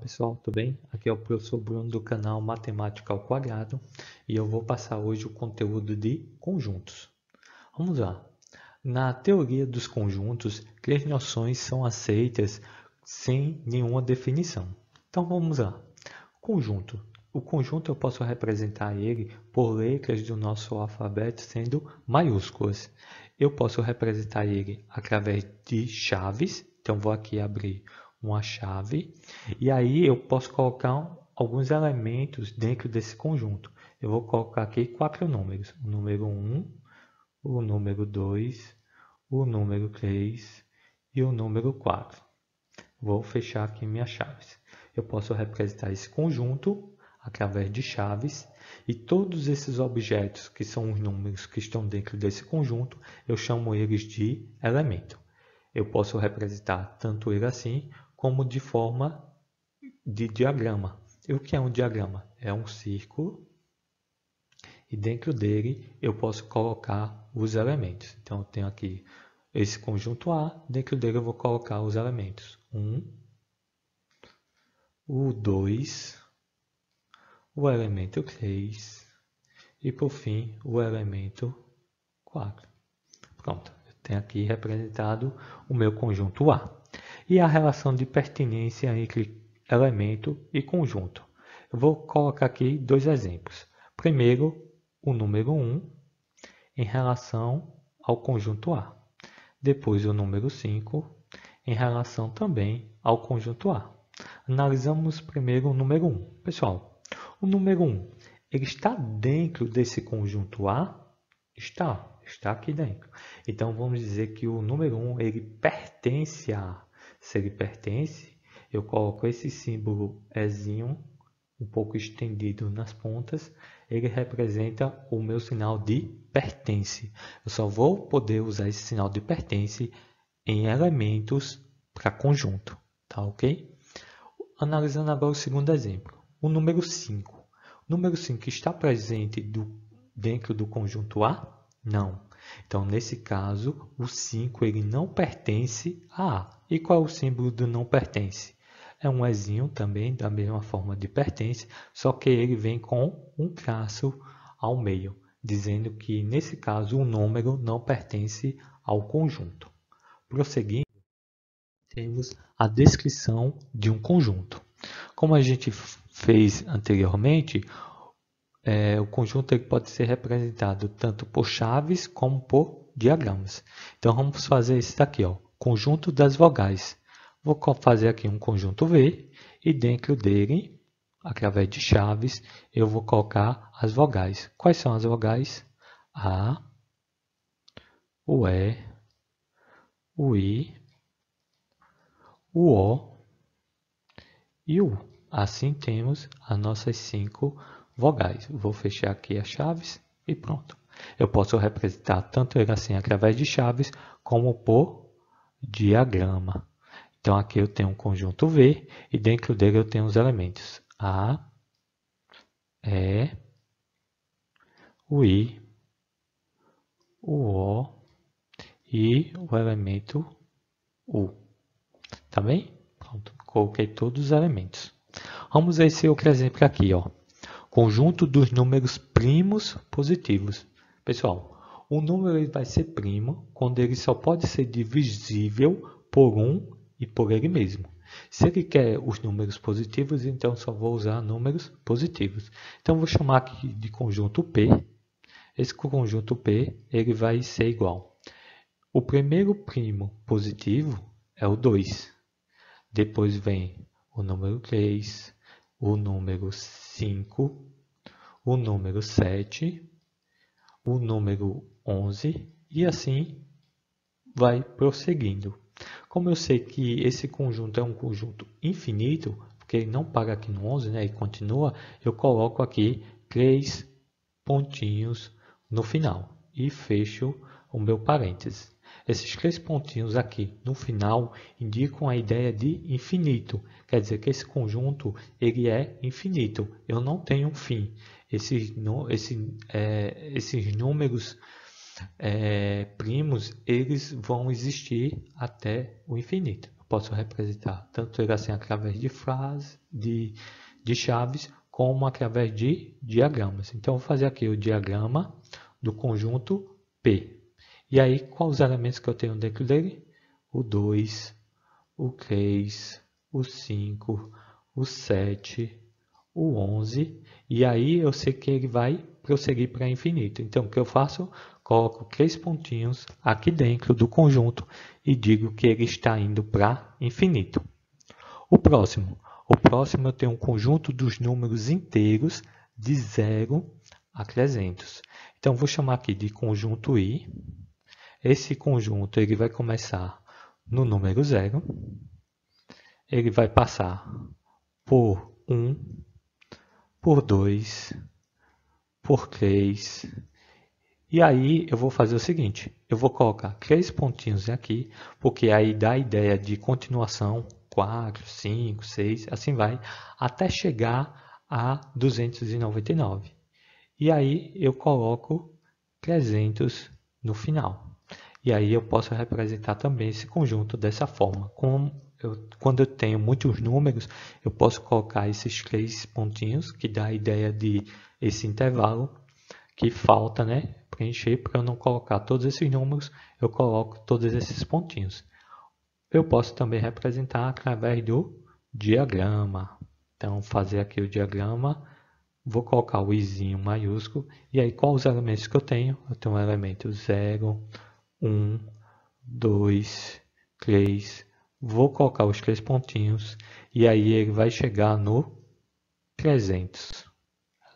pessoal, tudo bem? Aqui é o professor Bruno do canal Matemática ao Quadrado e eu vou passar hoje o conteúdo de conjuntos. Vamos lá. Na teoria dos conjuntos, três noções são aceitas sem nenhuma definição. Então vamos lá. Conjunto. O conjunto eu posso representar ele por letras do nosso alfabeto sendo maiúsculas. Eu posso representar ele através de chaves. Então vou aqui abrir uma chave e aí eu posso colocar alguns elementos dentro desse conjunto. Eu vou colocar aqui 4 números: o número 1, o número 2, o número 3 e o número 4. Vou fechar aqui minhas chaves. Eu posso representar esse conjunto através de chaves e todos esses objetos que são os números que estão dentro desse conjunto, eu chamo eles de elemento. Eu posso representar tanto ele assim, como de forma de diagrama. E o que é um diagrama? É um círculo e dentro dele eu posso colocar os elementos. Então eu tenho aqui esse conjunto A, dentro dele eu vou colocar os elementos 1, o 2, o elemento 3 e por fim o elemento 4. Pronto, eu tenho aqui representado o meu conjunto A. E a relação de pertinência entre elemento e conjunto. Eu vou colocar aqui dois exemplos. Primeiro, o número 1 em relação ao conjunto A. Depois, o número 5 em relação também ao conjunto A. Analisamos primeiro o número 1. Pessoal, o número 1 ele está dentro desse conjunto A? Está aqui dentro. Então, vamos dizer que o número 1 ele pertence a. Se ele pertence, eu coloco esse símbolo Ezinho um pouco estendido nas pontas. Ele representa o meu sinal de pertence. Eu só vou poder usar esse sinal de pertence em elementos para conjunto. Tá ok? Analisando agora o segundo exemplo. O número 5. O número 5 está presente dentro do conjunto A? Não. Então, nesse caso, o 5 ele não pertence a A. E qual é o símbolo do não pertence? É um Ezinho também, da mesma forma de pertence, só que ele vem com um traço ao meio, dizendo que, nesse caso, o número não pertence ao conjunto. Prosseguindo, temos a descrição de um conjunto. Como a gente fez anteriormente, o conjunto ele pode ser representado tanto por chaves como por diagramas. Então, vamos fazer esse daqui, ó, conjunto das vogais. Vou fazer aqui um conjunto V e dentro dele, através de chaves, eu vou colocar as vogais. Quais são as vogais? A, o E, o I, o O e o U. Assim temos as nossas 5 vogais. Vou fechar aqui as chaves e pronto. Eu posso representar tanto ele assim através de chaves, como por diagrama. Então aqui eu tenho um conjunto V e dentro dele eu tenho os elementos A, E, o I, o O e o elemento U. Tá bem? Pronto, coloquei todos os elementos. Vamos a esse outro exemplo aqui, ó. Conjunto dos números primos positivos. Pessoal, o número ele vai ser primo quando ele só pode ser divisível por 1 e por ele mesmo. Se ele quer os números positivos, então só vou usar números positivos. Então, vou chamar aqui de conjunto P. Esse conjunto P ele vai ser igual. O primeiro primo positivo é o 2. Depois vem o número 3, o número 5, o número 7, o número 11 e assim vai prosseguindo. Como eu sei que esse conjunto é um conjunto infinito, porque ele não para aqui no 11, né, e continua, eu coloco aqui 3 pontinhos no final e fecho o meu parênteses. Esses 3 pontinhos aqui no final indicam a ideia de infinito. Quer dizer que esse conjunto ele é infinito. Eu não tenho fim. Esses números primos eles vão existir até o infinito. posso representar tanto ele assim através de frases, de chaves, como através de diagramas. Então, eu vou fazer aqui o diagrama do conjunto P. E aí, quais os elementos que eu tenho dentro dele? O 2, o 3, o 5, o 7, o 11. E aí, eu sei que ele vai prosseguir para infinito. Então, o que eu faço? Coloco 3 pontinhos aqui dentro do conjunto e digo que ele está indo para infinito. O próximo eu tenho um conjunto dos números inteiros de 0 a 300. Então, vou chamar aqui de conjunto I. Esse conjunto ele vai começar no número 0. Ele vai passar por 1, por 2, por 3. E aí eu vou fazer o seguinte, eu vou colocar 3 pontinhos aqui, porque aí dá a ideia de continuação, 4, 5, 6, assim vai, até chegar a 299. E aí eu coloco 300 no final. E aí eu posso representar também esse conjunto dessa forma. Quando eu tenho muitos números, eu posso colocar esses 3 pontinhos, que dá a ideia de esse intervalo que falta, né, preencher. Para eu não colocar todos esses números, eu coloco todos esses pontinhos. Eu posso também representar através do diagrama. Então, fazer aqui o diagrama, vou colocar o izinho maiúsculo, e aí quais os elementos que eu tenho? Eu tenho um elemento 0, 1, 2, 3, vou colocar os 3 pontinhos, e aí ele vai chegar no 300,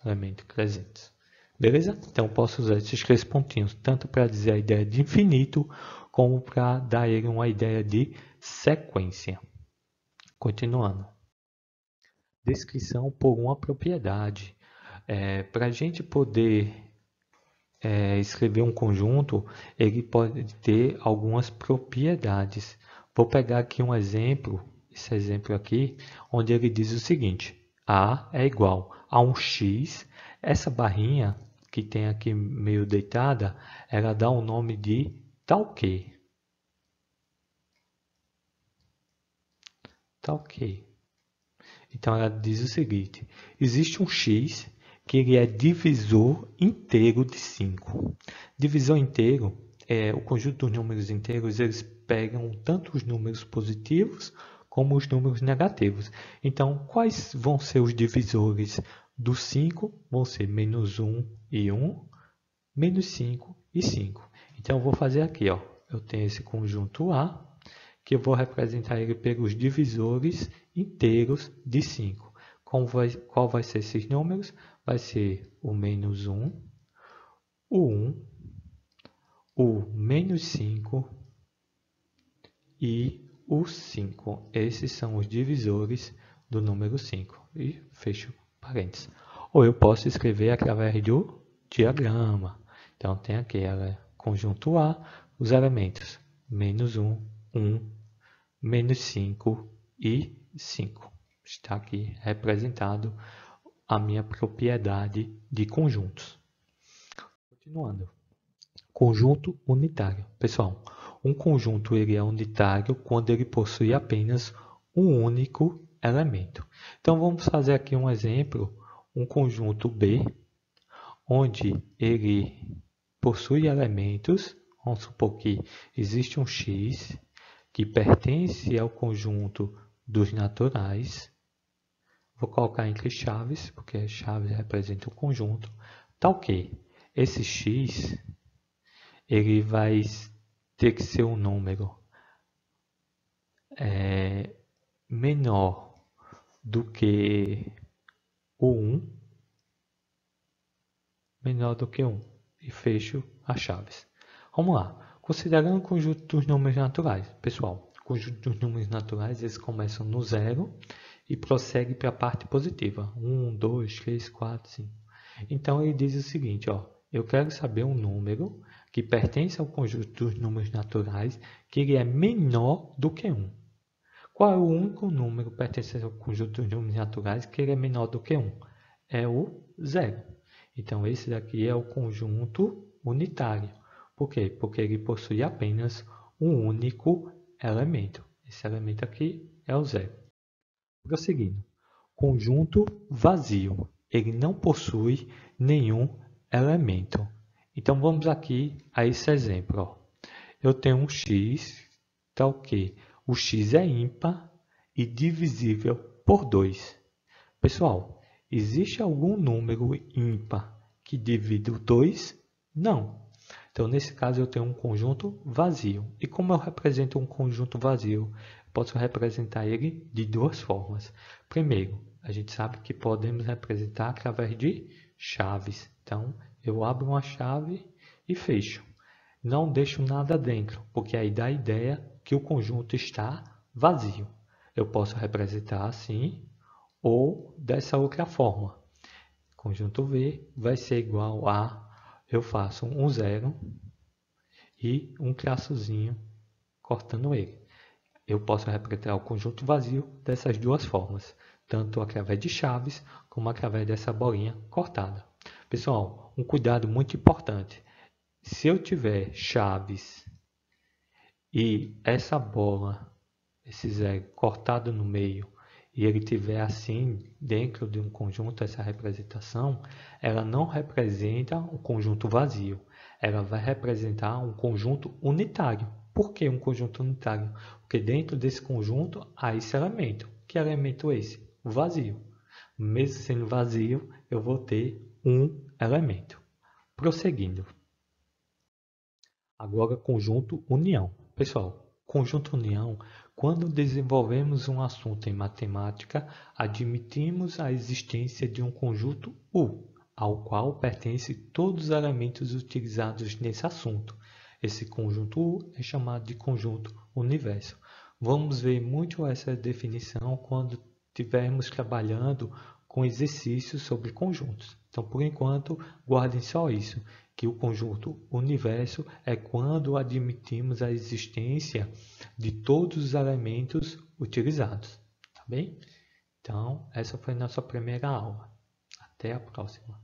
elemento 300. Beleza? Então, posso usar esses 3 pontinhos, tanto para dizer a ideia de infinito, como para dar ele uma ideia de sequência. Continuando. Descrição por uma propriedade. Para a gente poder escrever um conjunto, ele pode ter algumas propriedades. Vou pegar aqui um exemplo, esse exemplo aqui, onde ele diz o seguinte: A é igual a um x, essa barrinha que tem aqui meio deitada, ela dá o nome de tal que. Tal que. Então ela diz o seguinte: existe um x que ele é divisor inteiro de 5. Divisor inteiro é o conjunto dos números inteiros, eles pegam tanto os números positivos como os números negativos. Então, quais vão ser os divisores do 5? Vão ser menos 1 e 1, menos 5 e 5. Então, eu vou fazer aqui, ó. Eu tenho esse conjunto A, que eu vou representar ele pelos divisores inteiros de 5. Qual vai ser esses números? Vai ser o menos 1, o 1, o menos 5 e o 5. Esses são os divisores do número 5. E fecho parênteses. Ou eu posso escrever através do diagrama. Então, tem aqui conjunto A, os elementos menos 1, 1, menos 5 e 5. Está aqui representado a minha propriedade de conjuntos. Continuando. Conjunto unitário. Pessoal, um conjunto ele é unitário quando ele possui apenas um único elemento. Então, vamos fazer aqui um exemplo, um conjunto B, onde ele possui elementos. Vamos supor que existe um x que pertence ao conjunto dos naturais. Vou colocar entre chaves, porque as chaves representam o conjunto. Tal que esse x ele vai ter que ser um número menor do que o 1, menor do que 1, e fecho as chaves. Vamos lá, considerando o conjunto dos números naturais. Pessoal, o conjunto dos números naturais eles começam no 0 e prosseguem para a parte positiva, 1, 2, 3, 4, 5. Então, ele diz o seguinte, ó, eu quero saber um número que pertence ao conjunto dos números naturais, que ele é menor do que 1. Qual é o único número pertencente ao conjunto dos números naturais que ele é menor do que 1? É o 0. Então, esse daqui é o conjunto unitário. Por quê? Porque ele possui apenas um único elemento. Esse elemento aqui é o 0. Prosseguindo. Conjunto vazio. Ele não possui nenhum elemento. Então, vamos aqui a esse exemplo. Ó. Eu tenho um x, tá o quê? O x é ímpar e divisível por 2. Pessoal, existe algum número ímpar que divide o 2? Não. Então, nesse caso, eu tenho um conjunto vazio. E como eu represento um conjunto vazio? Posso representar ele de duas formas. Primeiro, a gente sabe que podemos representar através de chaves. Então, eu abro uma chave e fecho. Não deixo nada dentro, porque aí dá a ideia que o conjunto está vazio. Eu posso representar assim ou dessa outra forma. Conjunto V vai ser igual a, eu faço um 0 e um traçozinho cortando ele. Eu posso representar o conjunto vazio dessas duas formas, tanto através de chaves como através dessa bolinha cortada. Pessoal, um cuidado muito importante. Se eu tiver chaves e essa bola, esse zero cortado no meio, e ele tiver assim dentro de um conjunto, essa representação, ela não representa um conjunto vazio. Ela vai representar um conjunto unitário. Por que um conjunto unitário? Porque dentro desse conjunto há esse elemento. Que elemento é esse? O vazio. Mesmo sendo vazio, eu vou ter um elemento. Prosseguindo. Agora, conjunto união. Pessoal, conjunto união, quando desenvolvemos um assunto em matemática, admitimos a existência de um conjunto U, ao qual pertencem todos os elementos utilizados nesse assunto. Esse conjunto U é chamado de conjunto universo. Vamos ver muito essa definição quando estivermos trabalhando com exercícios sobre conjuntos. Então, por enquanto, guardem só isso, que o conjunto universo é quando admitimos a existência de todos os elementos utilizados. Tá bem? Então, essa foi a nossa primeira aula. Até a próxima.